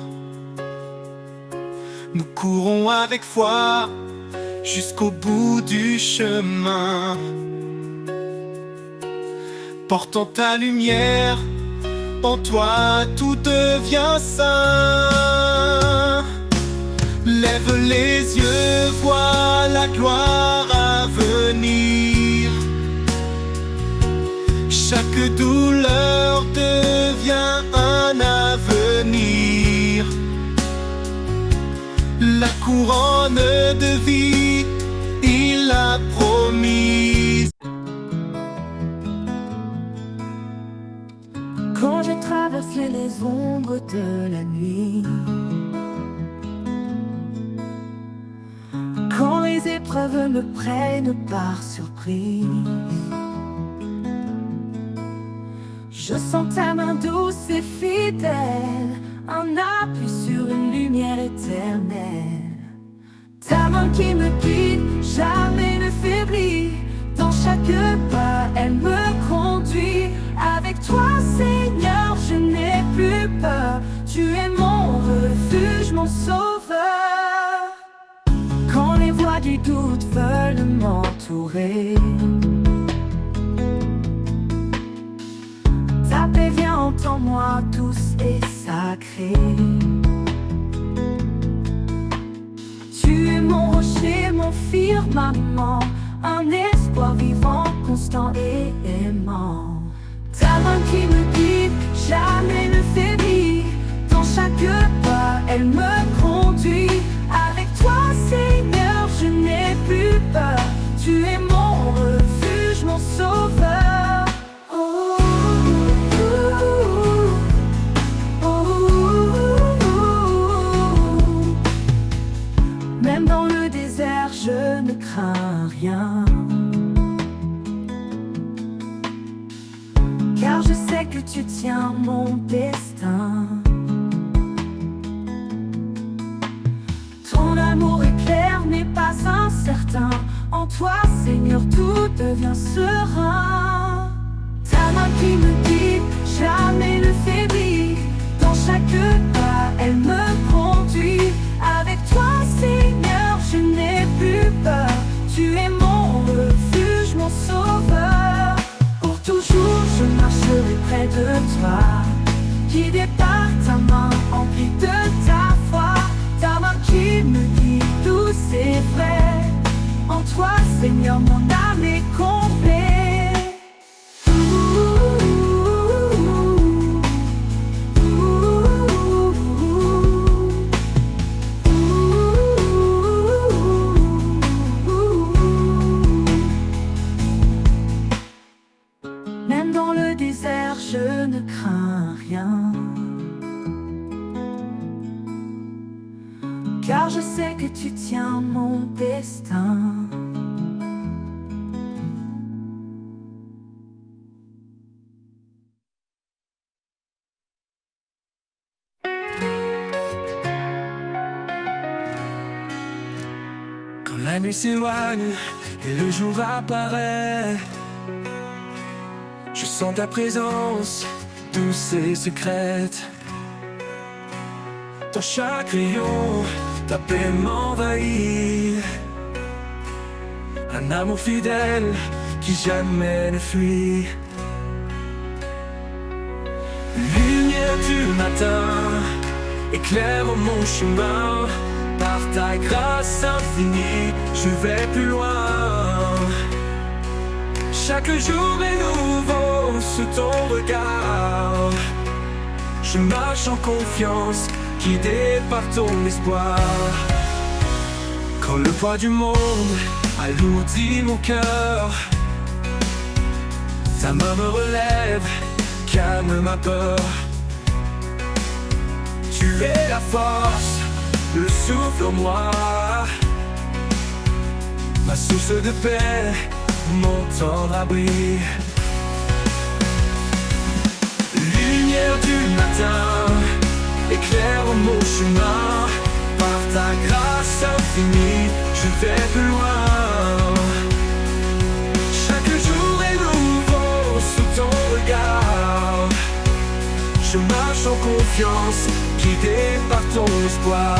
nous courons avec foi jusqu'au bout du chemin. Portant ta lumière, en toi tout devient saint. Lève les yeux, vois la gloire à venir. Chaque douleur devient un avenir. La couronne de vie, il l'a promise. Quand je traverse les ombres de la nuit, quand les épreuves me prennent par surprise, je sens ta main douce et fidèle, un appui sur une lumière éternelle. Ta main qui me guide, jamais ne faiblit. Dans chaque pas, elle me conduit. Avec toi, Seigneur, je n'ai plus peur. Tu es mon refuge, mon sauveur. Quand les voix du doute veulent m'entourer, ta paix vient en moi, douce et sacrée. Tu es mon rocher, mon firmament, un espoir vivant, constant et aimant. Ta main qui me guide, jamais ne faiblit. Dans chaque pas, elle me conduit. Avec toi, Seigneur, je n'ai plus peur. Tu es mon refuge, mon sauveur. Oh, même dans le désert, je ne crains rien, car je sais que tu tiens mon destin. Ton amour est clair, mais pas incertain. En toi, Seigneur, tout devient serein. Ta main qui me guide, jamais ne faiblit. Dans chaque pas, elle me conduit. Avec toi, Seigneur, je n'ai plus peur. Tu es mon refuge, mon sauveur. Pour toujours, je marcherai près de toi, guidé par ta main, emplie de ta foi. Ta main qui me guide, douce et vraie. En toi, Seigneur, mon âme est complète. Même dans le désert, je ne crains rien, car je sais que tu tiens mon destin. Quand la nuit s'éloigne et le jour apparaît, je sens ta présence douce et secrète. Dans chaque rayon, ta paix m'envahit. Un amour fidèle qui jamais ne fuit. Lumière du matin, éclaire mon chemin. Par ta grâce infinie, je vais plus loin. Chaque jour est nouveau sous ton regard. Je marche en confiance, guidé par ton espoir. Quand le poids du monde alourdit mon cœur, ta main me relève, calme ma peur. Tu es la force, le souffle en moi, ma source de paix, mon tendre abri. Lumière du matin, éclaire mon chemin. Par ta grâce infinie, je vais plus loin. Chaque jour est nouveau sous ton regard. Je marche en confiance, guidé par ton espoir.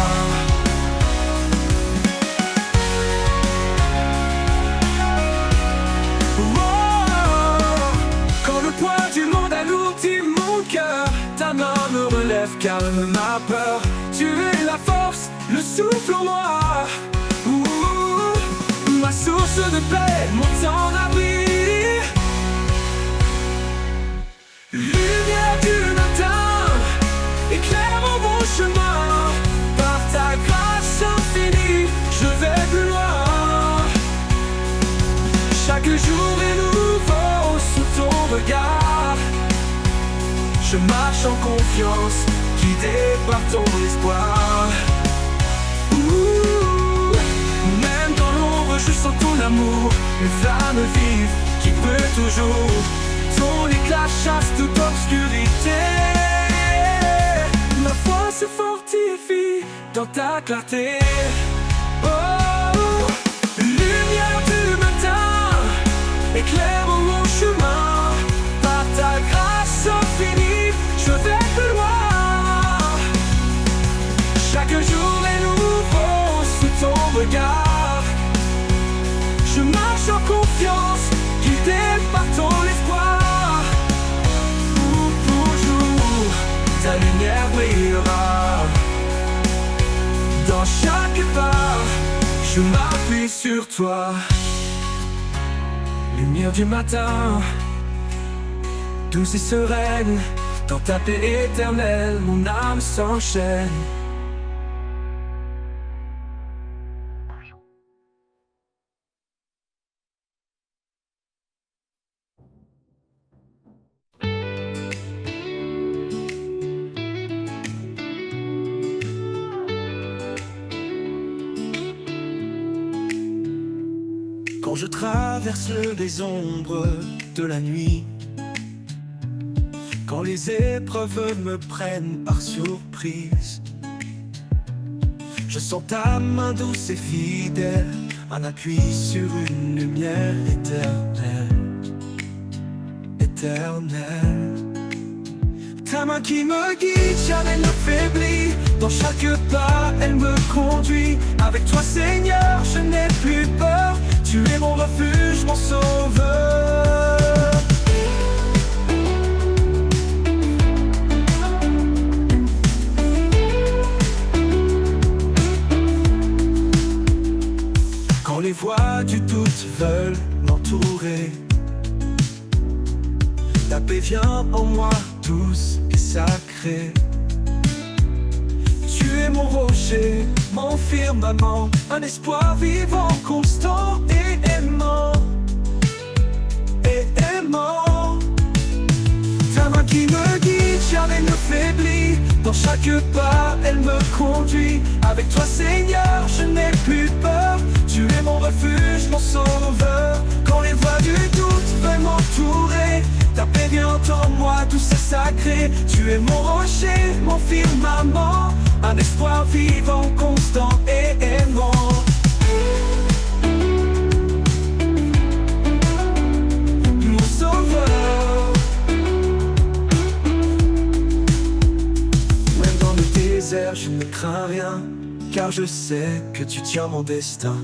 Quand le poids du monde alourdit mon cœur, ta main me relève, calme ma peur. Tu es la force, le souffle en moi. Ma source de paix, mon temps d'abri. Lumière du matin, éclaire mon chemin. Par ta grâce infinie, je vais plus loin. Chaque jour est nouveau sous ton regard. Je marche en confiance, guidé par ton espoir. Même dans l'ombre, je sens ton amour, une flamme vive qui brûle toujours. Ton éclat chasse toute obscurité. Ma foi se fortifie dans ta clarté. Oh, lumière du matin, éclaire mon chemin. Par ta grâce infinie, je vais plus loin. Chaque jour est nouveau sous ton regard. Je marche en confiance, guidé par ton espoir. Pour toujours, ta lumière brillera. Dans chaque pas, je m'appuie sur toi. Lumière du matin, douce et sereine. Dans ta paix éternelle, mon âme s'enchaîne. Quand je traverse les ombres de la nuit, quand les épreuves me prennent par surprise, Je sens ta main douce et fidèle, un appui sur une lumière éternelle, éternelle. Ta main qui me guide, jamais ne faiblit. Dans chaque pas, elle me conduit. Avec toi, Seigneur, je n'ai plus peur. Tu es mon refuge, mon sauveur. Quand les voix du doute veulent m'entourer, ta paix vient en moi, douce et sacrée. Tu es mon rocher, mon firmament, un espoir vivant, constant et aimant, et aimant. Ta main qui me guide, jamais ne faiblit. Dans chaque pas, elle me conduit. Avec toi, Seigneur, je n'ai plus peur. Tu es mon refuge, mon sauveur. Quand les voix du doute veulent m'entourer, ta paix vient en moi, douce et sacrée. Tu es mon rocher, mon firmament, un espoir vivant, constant et aimant. Mon sauveur. Même dans le désert, je ne crains rien, car je sais que tu tiens mon destin.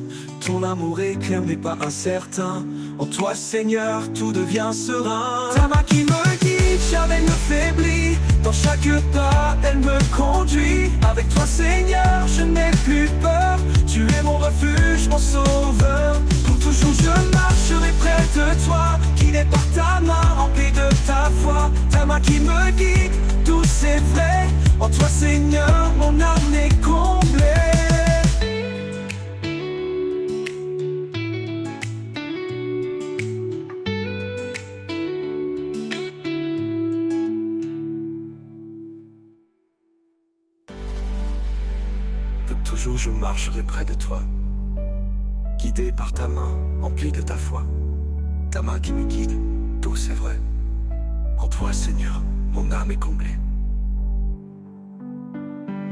Ton amour éclaire mais pas incertain. En toi, Seigneur, tout devient serein. Ta main qui me guide, jamais ne faiblit. Dans chaque pas, elle me conduit. Avec toi, Seigneur, je n'ai plus peur. Tu es mon refuge, mon sauveur. Pour toujours, je marcherai près de toi, guidé par ta main, remplie de ta foi. Ta main qui me guide, douce et vraie. En toi, Seigneur, mon âme est comblée. Toujours je marcherai près de toi, guidé par ta main, emplie de ta foi. Ta main qui me guide, douce et vraie. En toi, Seigneur, mon âme est comblée.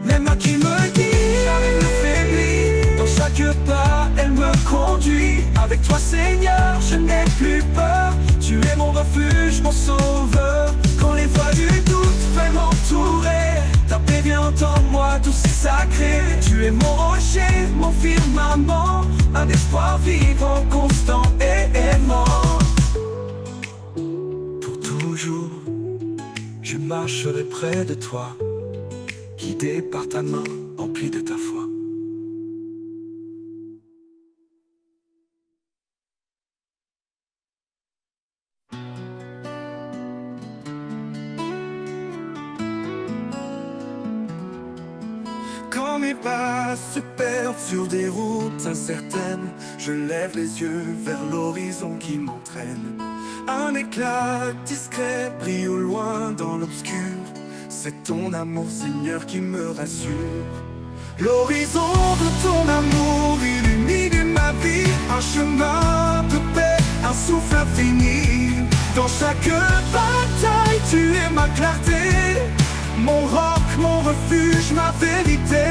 Les mains qui me guident, jamais ne faiblit. Dans chaque pas, elle me conduit. Avec toi, Seigneur, je n'ai plus peur. Tu es mon refuge, mon sauveur. Quand les voix du doute veulent m'entourer, ta paix vient en moi, douce et sacrée. Tu es mon rocher, mon firmament, un espoir vivant, constant et aimant. Pour toujours, je marcherai près de toi, guidé par ta main, emplie de ta foi. Quand mes pas se perdent sur des routes incertaines, je lève les yeux vers l'horizon qui m'entraîne. Un éclat discret brille au loin dans l'obscur. C'est ton amour, Seigneur, qui me rassure. L'horizon de ton amour illumine ma vie. Un chemin de paix, un souffle infini. Dans chaque bataille, tu es ma clarté. Mon roc, mon refuge, ma vérité.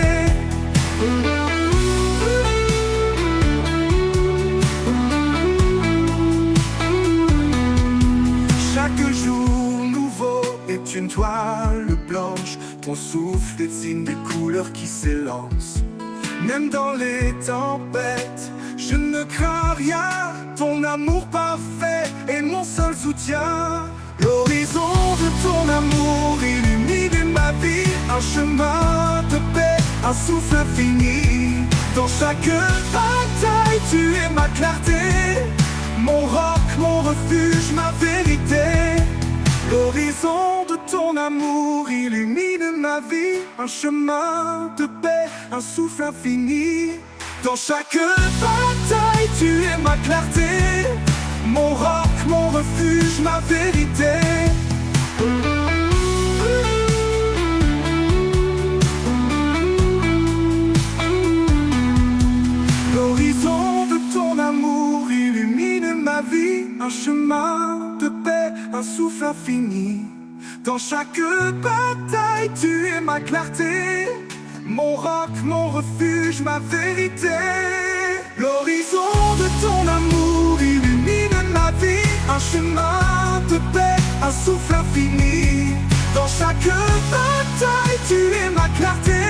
Chaque jour nouveau est une toile blanche. Ton souffle dessine des couleurs qui s'élancent. Même dans les tempêtes, je ne crains rien. Ton amour parfait est mon seul soutien. L'horizon de ton amour illumine ma vie. Un chemin de paix, un souffle infini. Dans chaque bataille, tu es ma clarté. Mon roc, mon refuge, ma vérité. L'horizon de ton amour illumine ma vie. Un chemin de paix, un souffle infini. Dans chaque bataille, tu es ma clarté. Mon roc, mon refuge, ma vérité. L'horizon de ton amour illumine ma vie. Un chemin de paix, un souffle infini. Dans chaque bataille, tu es ma clarté. mon roc, mon refuge, ma vérité. L'horizon de ton amour illumine ma vie, un chemin de paix, un souffle infini. Dans chaque bataille, tu es ma clarté,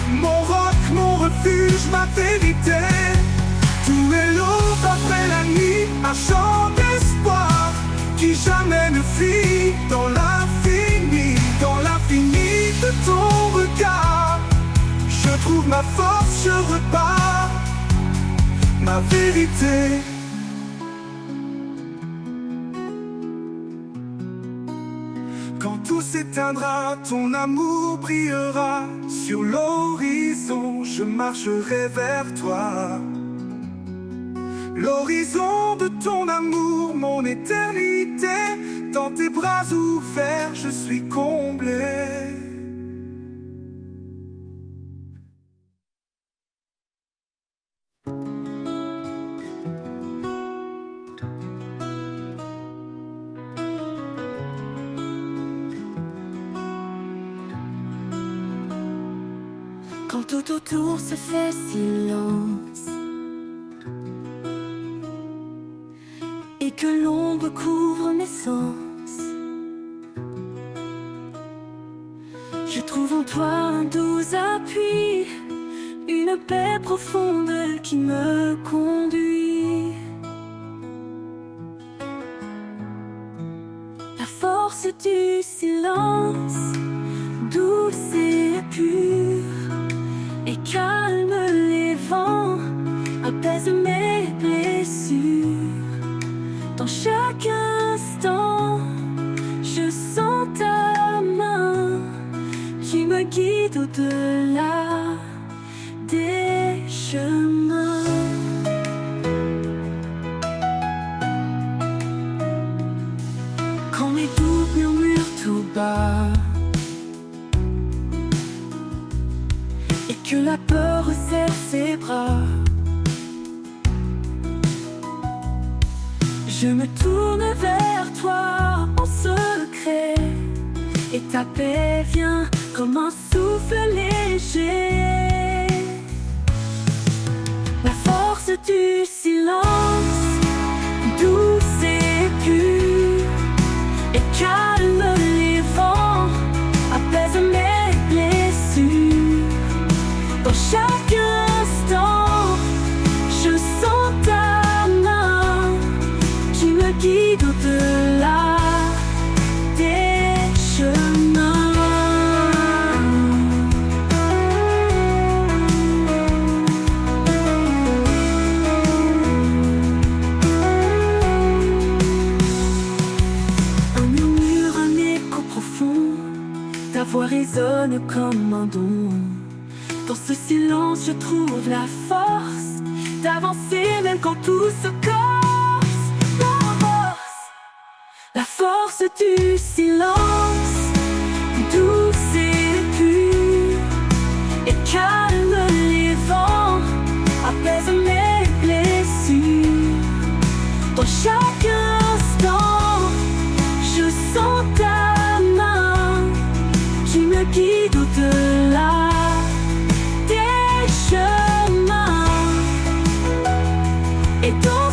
mon roc, mon refuge, ma vérité. Tout est l'aube après la nuit, un chant d'espoir qui jamais ne fuit. Dans l'infini de ton regard, je trouve ma force, je repars, ma vérité. Quand tout s'éteindra, ton amour brillera. Sur l'horizon, je marcherai vers toi. L'horizon de ton amour, mon éternité. Dans tes bras ouverts, je suis comblé. Quand tout autour se fait silence et que l'ombre couvre mes sens, je trouve en toi un doux appui, une paix profonde qui me conduit. La force du silence, douce et pure, et calme les vents, apaise mes blessures. Dans chaque instant, je sens ta main qui me guide au-delà des chemins. Quand mes doutes murmurent tout bas et que la peur serre ses bras, je me tourne vers toi en secret, et ta paix vient comme un souffle léger. La force du silence, douce et pure, et calme les vents, apaise mes blessures. Dans chaque instant, je sens ta main qui me guide au-delà des chemins. Un murmure, un écho profond, ta voix résonne comme un don. Dans ce silence, je trouve la force d'avancer même quand tout se corse. La force du silence, douce et pure, et calme les vents, apaise mes blessures. Dans chaque instant, je sens ta main qui me guide au-delà des chemins. Et donc